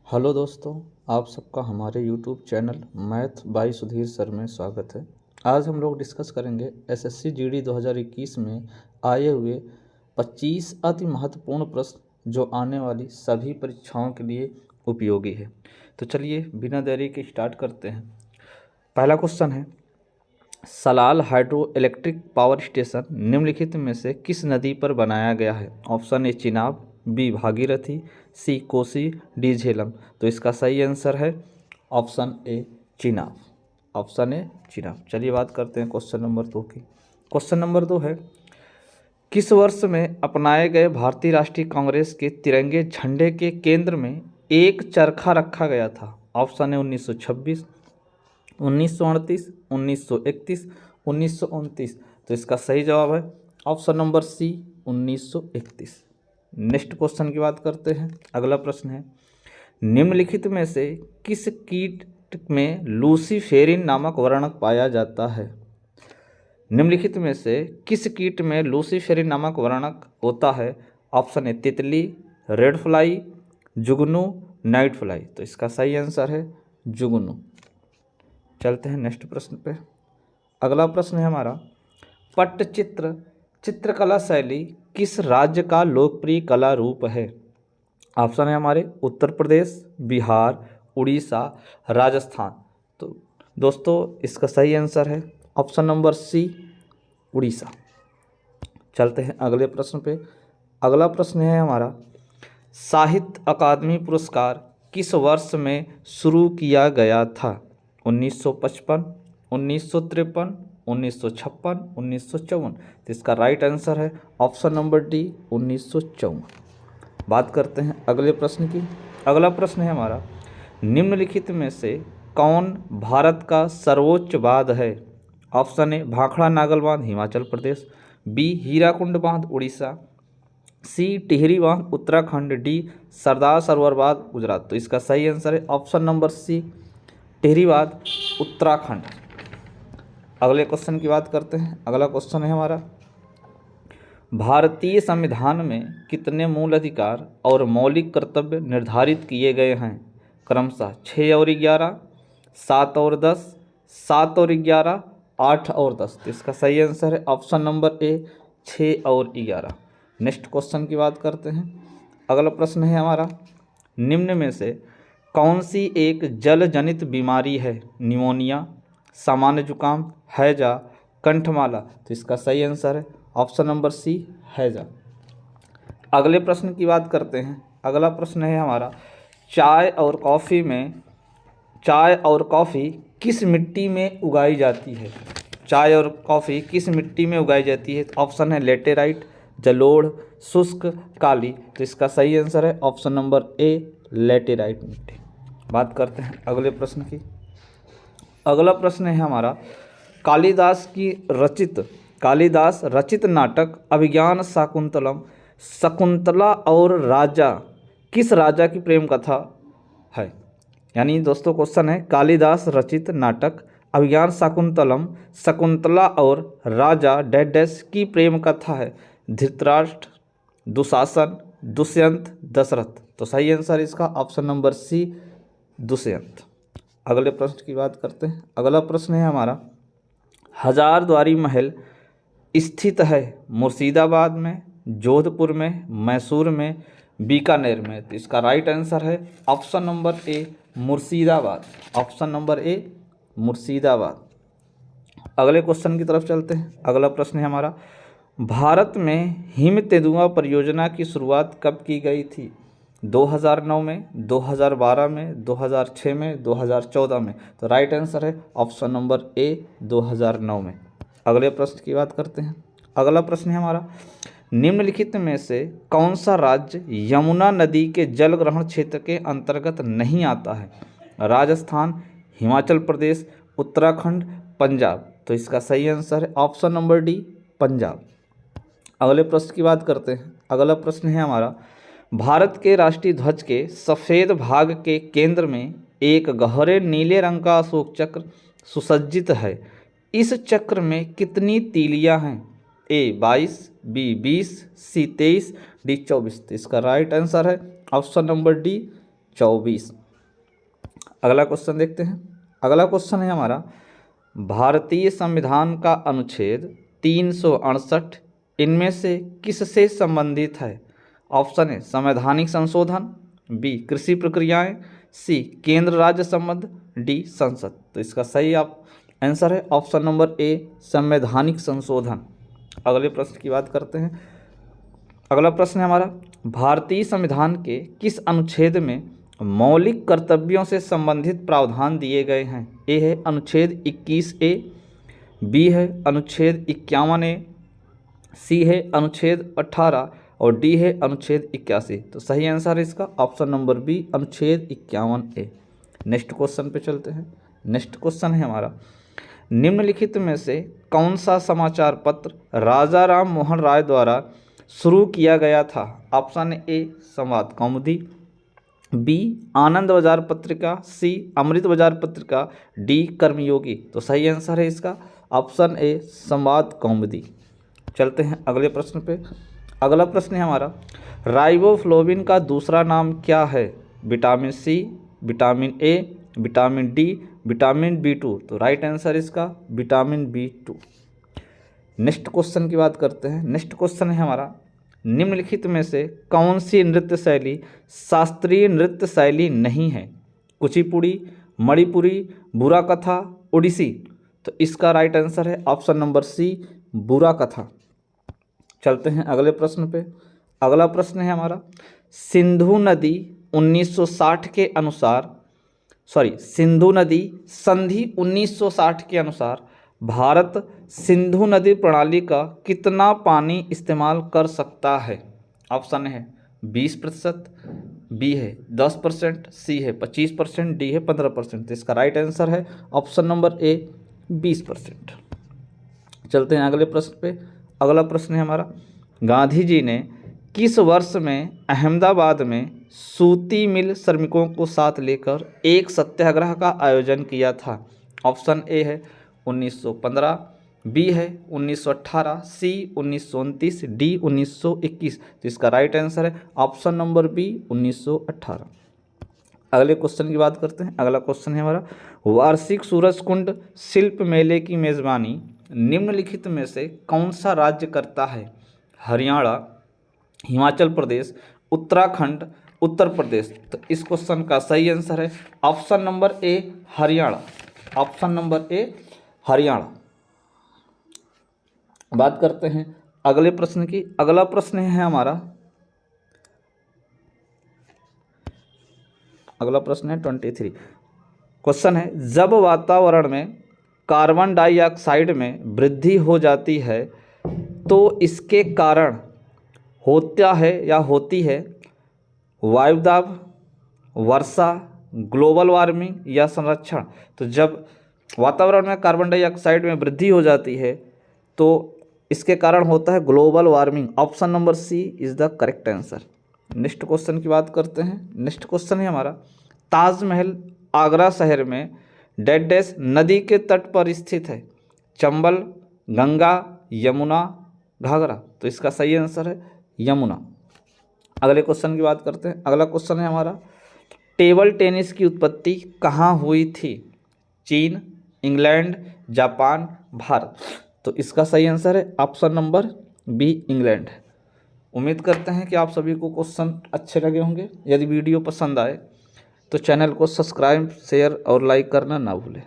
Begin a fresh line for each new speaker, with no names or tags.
Hello दोस्तों, आप सबका हमारे YouTube channel math bye Sudhir sir में स्वागत है। आज हम लोग डिस्कस करेंगे एसएससी जीडी 2021 में आए हुए 25 अति महत्वपूर्ण प्रश्न जो आने वाली सभी परीक्षाओं के लिए उपयोगी है। तो चलिए बिना देरी के स्टार्ट करते हैं। पहला क्वेश्चन है, Salal hydroelectric power station निम्नलिखित में से किस नदी पर बनाया गया है? Option A Chenab, B Bhagirathi, C Kosi, D Jhelum. तो इसका सही आंसर है option A Chenab. Option A Chenab. चलिए बात करते हैं क्वेश्चन नंबर 2 की। क्वेश्चन नंबर 2 है, किस वर्ष में अपनाए गए भारतीय राष्ट्रीय कांग्रेस के तिरंगे झंडे के केंद्र में एक चरखा रखा गया था? Option A 1926, 1938, 1931, 1929। तो इसका सही जवाब है option number C 1931। Next question की बात करते हैं। अगला प्रश्न है, निम्नलिखित में से किस कीट में लूसीफेरिन नामक वर्णक पाया जाता है? निम्नलिखित में से किस कीट में लूसीफेरिन नामक वर्णक होता है? ऑप्शन ए तितली, रेड फ्लाई, जुगनू, नाइट फ्लाई। तो इसका सही आंसर है जुगनू। चलते हैं नेक्स्ट प्रश्न पे। अगला प्रश्न है हमारा, पट्टचित्र चित्रकला शैली किस राज्य का लोकप्रिय कला रूप है? ऑप्शन है हमारे उत्तर प्रदेश, बिहार, उड़ीसा, राजस्थान। तो दोस्तों इसका सही आंसर है ऑप्शन नंबर सी उड़ीसा। चलते हैं अगले प्रश्न पे। अगला प्रश्न है हमारा, साहित्य अकादमी पुरस्कार किस वर्ष में शुरू किया गया था? 1955, 1953, 1956, 1954। तो इसका राइट आंसर है ऑप्शन नंबर डी 1954। बात करते हैं अगले प्रश्न की। अगला प्रश्न है हमारा, निम्नलिखित में से कौन भारत का सर्वोच्च बांध है? ऑप्शन ए भाखड़ा नागल बांध हिमाचल प्रदेश, बी हीराकुंड बांध उड़ीसा, सी टिहरी बांध उत्तराखंड, डी सरदार सरोवर बांध गुजरात। तो इसका सही आंसर है ऑप्शन नंबर सी टिहरी बांध उत्तराखंड। अगले क्वेश्चन की बात करते हैं। अगला क्वेश्चन है हमारा, भारतीय संविधान में कितने मूल अधिकार और मौलिक कर्तव्य निर्धारित किए गए हैं? क्रमशः 6 और 11, 7 और 10, 7 और 11, 8 और 10। तो इसका सही आंसर है ऑप्शन नंबर ए 6 और 11। नेक्स्ट क्वेश्चन की बात करते हैं। अगला प्रश्न है हमारा, निम्न में से कौन सी एक जल जनित बीमारी है? निमोनिया, सामान्य जुकाम, हैजा, कंठमाला। तो इसका सही आंसर है ऑप्शन नंबर सी हैजा। अगले प्रश्न की बात करते हैं। अगला प्रश्न है हमारा, चाय और कॉफ़ी किस मिट्टी में उगाई जाती है? चाय और कॉफ़ी किस मिट्टी में उगाई जाती है? ऑप्शन है लेटेराइट, जलोढ़, शुष्क, काली। तो इसका सही आंसर है ऑप्शन नंबर ए लेटेराइट मिट्टी। बात करते हैं अगले प्रश्न की। अगला प्रश्न है हमारा, कालिदास रचित नाटक अभिज्ञान शाकुंतलम शकुंतला और राजा किस राजा की प्रेम कथा है? यानी दोस्तों क्वेश्चन है, कालिदास रचित नाटक अभिज्ञान शाकुंतलम शकुंतला और राजा डैश डैश की प्रेम कथा है? धृतराष्ट्र, दुशासन, दुष्यंत, दशरथ। तो सही आंसर इसका ऑप्शन नंबर सी दुष्यंत। अगले प्रश्न की बात करते हैं। अगला प्रश्न है हमारा, हजारद्वारी महल स्थित है मुर्शिदाबाद में, जोधपुर में, मैसूर में, बीकानेर में। तो इसका राइट आंसर है option number A Murshidabad. Option number A Murshidabad. अगले क्वेश्चन की तरफ चलते हैं। अगला प्रश्न है हमारा, भारत में हिम तेंदुआ परियोजना की शुरुआत कब की गई थी? 2009 में, 2012 में, 2006 में, 2014 में। तो राइट आंसर है ऑप्शन नंबर ए 2009 में। अगले प्रश्न की बात करते हैं। अगला प्रश्न है हमारा, निम्नलिखित में से कौन सा राज्य यमुना नदी के जल ग्रहण क्षेत्र के अंतर्गत नहीं आता है? राजस्थान, हिमाचल प्रदेश, उत्तराखंड, पंजाब। तो इसका सही आंसर है ऑप्शन नंबर डी पंजाब। अगले प्रश्न की बात करते हैं। अगला प्रश्न है हमारा, भारत के राष्ट्रीय ध्वज के सफ़ेद भाग के केंद्र में एक गहरे नीले रंग का अशोक चक्र सुसज्जित है। इस चक्र में कितनी तीलियां हैं? ए 22, बी 20, सी 23, डी 24। तो इसका राइट आंसर है ऑप्शन नंबर डी 24। अगला क्वेश्चन देखते हैं। अगला क्वेश्चन है हमारा, भारतीय संविधान का अनुच्छेद 368 इनमें से किससे संबंधित है? ऑप्शन है संवैधानिक संशोधन, बी कृषि प्रक्रियाएं, सी केंद्र राज्य संबंध, डी संसद। तो इसका सही आंसर है ऑप्शन नंबर ए संवैधानिक संशोधन। अगले प्रश्न की बात करते हैं। अगला प्रश्न है हमारा, भारतीय संविधान के किस अनुच्छेद में मौलिक कर्तव्यों से संबंधित प्रावधान दिए गए हैं? ए है अनुच्छेद 21A, बी है अनुच्छेद 51A, सी है अनुच्छेद 18 और डी है अनुच्छेद 81। तो सही आंसर है इसका ऑप्शन नंबर बी अनुच्छेद 51A। नेक्स्ट क्वेश्चन पे चलते हैं। नेक्स्ट क्वेश्चन है हमारा, निम्नलिखित में से कौन सा समाचार पत्र राजा राम मोहन राय द्वारा शुरू किया गया था? ऑप्शन ए संवाद कौमुदी, बी आनंद बाजार पत्रिका, सी अमृत बाजार पत्रिका, डी कर्मयोगी। तो सही आंसर है इसका ऑप्शन ए संवाद कौमुदी। चलते हैं अगले प्रश्न पे। अगला प्रश्न है हमारा, राइबोफ्लोविन का दूसरा नाम क्या है? Vitamin C, vitamin A, vitamin D, vitamin B2। तो राइट आंसर इसका विटामिन B2। नेक्स्ट क्वेश्चन की बात करते हैं। नेक्स्ट क्वेश्चन है हमारा, निम्नलिखित में से कौन सी नृत्य शैली शास्त्रीय नृत्य शैली नहीं है? कुचिपुड़ी, मणिपुरी, बुरा कथा, ओडिसी। तो इसका राइट आंसर है ऑप्शन नंबर सी बुरा कथा। चलते हैं अगले प्रश्न पे। अगला प्रश्न है हमारा, सिंधु नदी 1960 के अनुसार सिंधु नदी संधि 1960 के अनुसार भारत सिंधु नदी प्रणाली का कितना पानी इस्तेमाल कर सकता है? ऑप्शन है 20%, बी है 10%, सी है 25%, डी है 15%। तो इसका राइट आंसर है ऑप्शन नंबर ए 20%। चलते हैं अगले प्रश्न पे। अगला प्रश्न है हमारा, गांधी जी ने किस वर्ष में अहमदाबाद में सूती मिल श्रमिकों को साथ लेकर एक सत्याग्रह का आयोजन किया था? ऑप्शन ए है 1915, बी है 1918, सी 1929, डी 1921। तो इसका राइट आंसर है ऑप्शन नंबर बी 1918। अगले क्वेश्चन की बात करते हैं। अगला क्वेश्चन है हमारा, वार्षिक सूरजकुंड शिल्प मेले की मेज़बानी निम्नलिखित में से कौन सा राज्य करता है? हरियाणा, हिमाचल प्रदेश, उत्तराखंड, उत्तर प्रदेश। तो इस क्वेश्चन का सही आंसर है option number A Haryana. Option number A Haryana. बात करते हैं अगले प्रश्न की। अगला प्रश्न है हमारा, अगला प्रश्न है 23। क्वेश्चन है, जब वातावरण में कार्बन डाइऑक्साइड में वृद्धि हो जाती है तो इसके कारण होता है या होती है वायुदाब, वर्षा, ग्लोबल वार्मिंग या संरक्षण। तो जब वातावरण में कार्बन डाइऑक्साइड में वृद्धि हो जाती है तो इसके कारण होता है global warming. Option number C is the correct answer. Next question की बात करते हैं। नेक्स्ट क्वेश्चन है हमारा, ताजमहल आगरा शहर में डैश नदी के तट पर स्थित है? चंबल, गंगा, यमुना, घाघरा। तो इसका सही आंसर है यमुना। अगले क्वेश्चन की बात करते हैं। अगला क्वेश्चन है हमारा, टेबल टेनिस की उत्पत्ति कहाँ हुई थी? चीन, इंग्लैंड, जापान, भारत। तो इसका सही आंसर है ऑप्शन नंबर बी इंग्लैंड। उम्मीद करते हैं कि आप सभी को क्वेश्चन अच्छे लगे होंगे। यदि वीडियो पसंद आए तो चैनल को सब्सक्राइब, शेयर और लाइक करना ना भूलें।